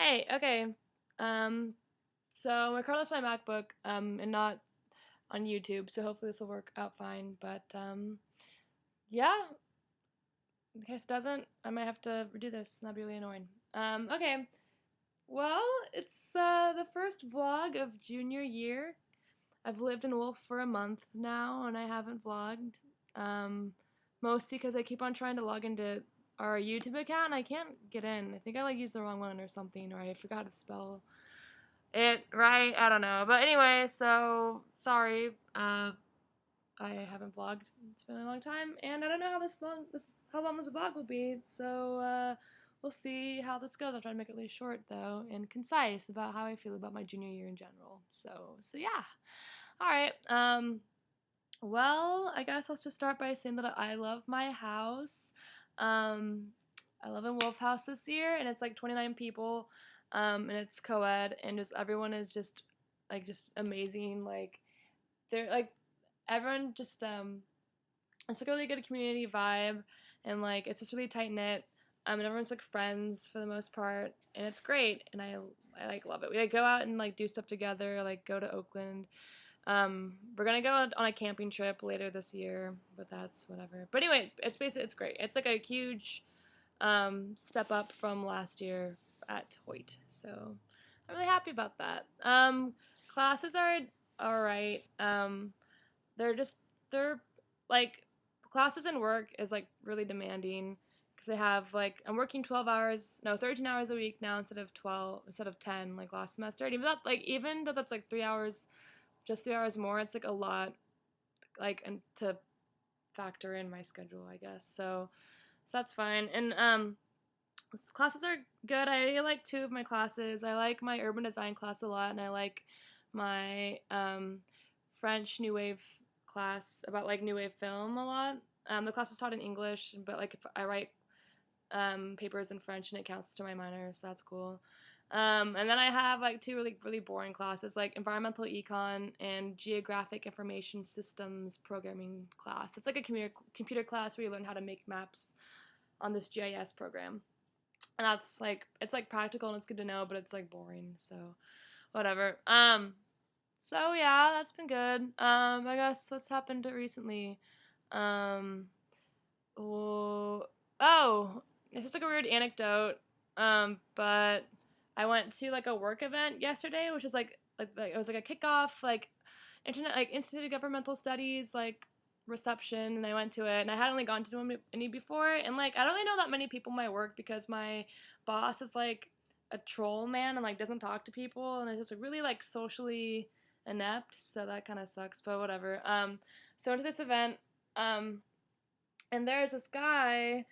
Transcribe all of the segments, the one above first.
Hey, okay. Um, so I'm recording this on my MacBook, and not on YouTube, so hopefully this will work out fine. But yeah, in case it doesn't, I might have to redo this, and that'd be really annoying. Okay. Well, it's the first vlog of junior year. I've lived in Wolf for a month now, and I haven't vlogged. Um, Mostly because I keep on trying to log into our YouTube account, and I can't get in. I think I used the wrong one or something, or I forgot to spell it right. I don't know. But anyway, so sorry. I haven't vlogged. It's been a long time, and I don't know how long this vlog will be. So we'll see how this goes. I'll try to make it really short though and concise about how I feel about my junior year in general. So yeah. All right. Well, I guess I'll just start by saying that I love my house. Um, I live in Wolf House this year, and it's like 29 people, and it's co-ed, and just everyone is just amazing. Like they're like everyone just it's like a really good community vibe, and like it's just really tight knit. And everyone's like friends for the most part, and it's great, and I like love it. We like go out and like do stuff together, like go to Oakland. We're gonna go on a camping trip later this year, but that's whatever. But anyway, it's great. It's like a huge step up from last year at Hoyt, so I'm really happy about that. Classes are all right. They're like classes and work is like really demanding because I have like I'm working 13 hours a week now instead of 10 like last semester. And even though that's like 3 hours just 3 hours more, it's like a lot, like, and to factor in my schedule, I guess. So that's fine. And classes are good. I like two of my classes. I like my urban design class a lot, and I like my French New Wave class about like New Wave film a lot. The class is taught in English, but like if I write papers in French and it counts to my minor, so that's cool. And then I have like two really boring classes, like environmental econ and geographic information systems programming class. It's like a computer class where you learn how to make maps on this GIS program. And that's like it's like practical and it's good to know, but it's like boring, so whatever. So yeah, that's been good. I guess what's happened recently. Um oh, this is like a weird anecdote. But I went to like a work event yesterday, which was like it was like a kickoff internet Institute of Governmental Studies reception, and I went to it, and I hadn't gone to any before, and like I don't really know that many people in my work because my boss is like a troll man and like doesn't talk to people, and it's just really like socially inept, so that kind of sucks, but whatever. So I went to this event, and there's this guy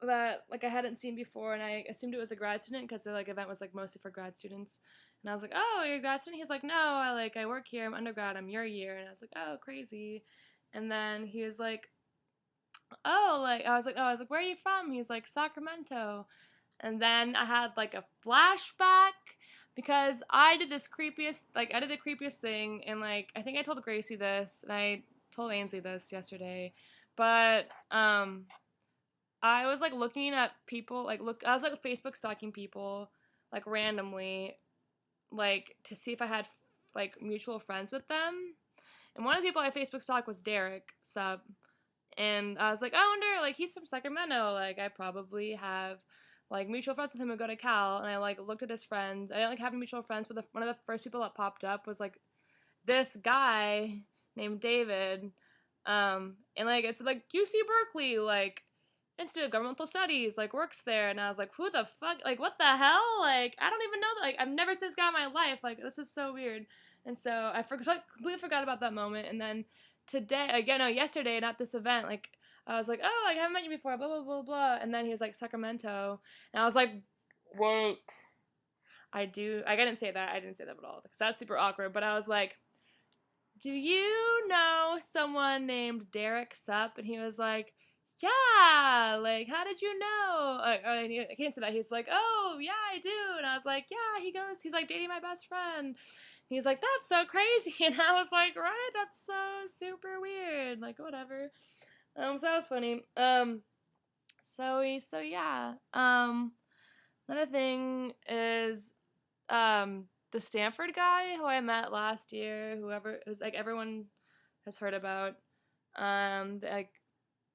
that like I hadn't seen before, and I assumed it was a grad student because the like event was like mostly for grad students. And I was like, "Oh, you're a grad student?" He's like, "No, I work here. I'm undergrad. I'm your year." And I was like, "Oh, crazy." And then he was like, "Oh, like," I was like, "Where are you from?" He's like, "Sacramento." And then I had like a flashback because I did the creepiest thing, and like I think I told Gracie this and I told Ainsley this yesterday, but I was like looking at people I was like Facebook stalking people like randomly, like to see if I had like mutual friends with them. And one of the people I Facebook stalked was Derek Sub. And I was like, I wonder, like, he's from Sacramento. Like, I probably have like mutual friends with him who go to Cal. And I like looked at his friends. I didn't like having mutual friends, but one of the first people that popped up was like this guy named David. And like it's like UC Berkeley, like Institute of Governmental Studies, like works there. And I was like, who the fuck? Like, what the hell? Like, I don't even know that. Like, I've never seen this guy in my life. Like, this is so weird. And so I completely forgot about that moment. And then yesterday, not this event, like, I was like, oh, like, I haven't met you before, blah, blah, blah, blah. And then he was like, Sacramento. And I was like, wait. I didn't say that. I didn't say that at all because that's super awkward. But I was like, do you know someone named Derek Supp? And he was like, yeah, like, how did you know? I can't say that. He's like, oh, yeah, I do. And I was like, yeah, he's like dating my best friend. He's like, that's so crazy. And I was like, right, that's so super weird. Like, whatever. So that was funny. So yeah. Another thing is the Stanford guy who I met last year, whoever it was like everyone has heard about. Like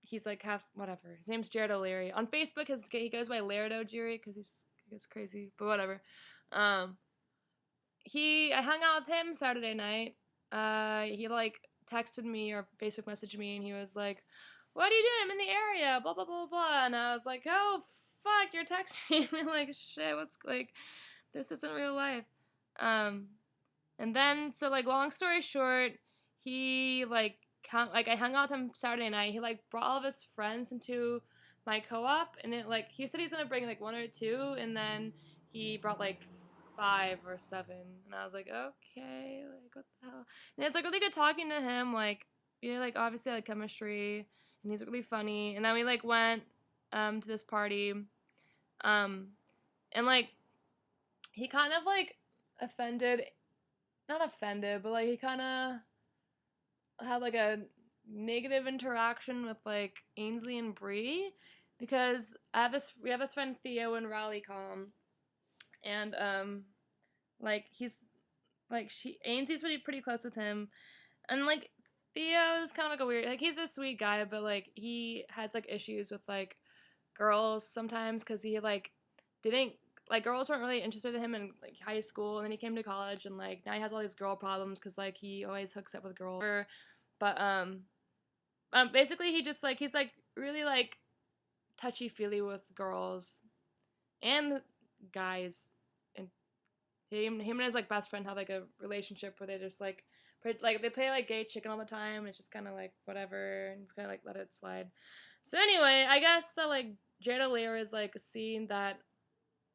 he's like half whatever. His name's Jared O'Leary. On Facebook, he goes by Laird O'Leary because he's crazy, but whatever. Um, I hung out with him Saturday night. He like texted me or Facebook messaged me, and he was like, "What are you doing? I'm in the area." Blah blah blah blah. And I was like, "Oh fuck, you're texting me." Like shit. What's like, this isn't real life. Um, and then so like long story short, he like I hung out with him Saturday night. He like brought all of his friends into my co-op, and it like he said he's gonna bring like one or two, and then he brought like 5 or 7, and I was like, okay, like what the hell? And it's like really good talking to him. Like we like obviously had chemistry, and he's really funny. And then we like went to this party, and like he kind of like offended, not offended, but like he kind of had like a negative interaction with like Ainsley and Bree, because we have this friend Theo in Rallycom, and like he's like Ainsley's pretty close with him, and like Theo is kind of like a weird, like he's a sweet guy, but like he has like issues with like girls sometimes because he like didn't like girls weren't really interested in him in like high school, and then he came to college, and like now he has all these girl problems because like he always hooks up with girls. But basically he just like he's like really like touchy feely with girls and guys, and him and his like best friend have like a relationship where they just like they play like gay chicken all the time, and it's just kind of like whatever, and kind of like let it slide. So anyway, I guess that like Jared O'Leary is like seeing that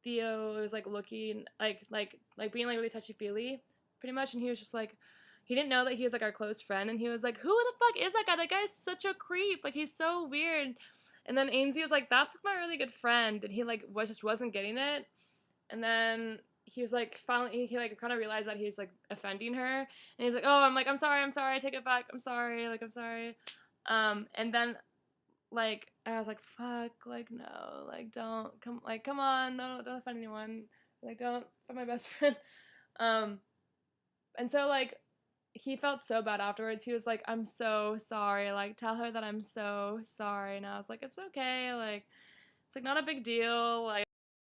Theo was like looking like being like really touchy feely, pretty much, and he was just like, he didn't know that he was like our close friend, and he was like, who the fuck is that guy? That guy's such a creep. Like he's so weird. And then Ainsley was like, that's my really good friend, and he like wasn't getting it. And then he was like finally he like kind of realized that he was like offending her, and he's like, oh, I'm sorry, I take it back, I'm sorry. And then like I was like, fuck, like no, like don't come on, no, don't offend anyone, like don't offend my best friend. And so like he felt so bad afterwards. He was like, I'm so sorry, like tell her that I'm so sorry. And I was like, it's okay, like it's like not a big deal, like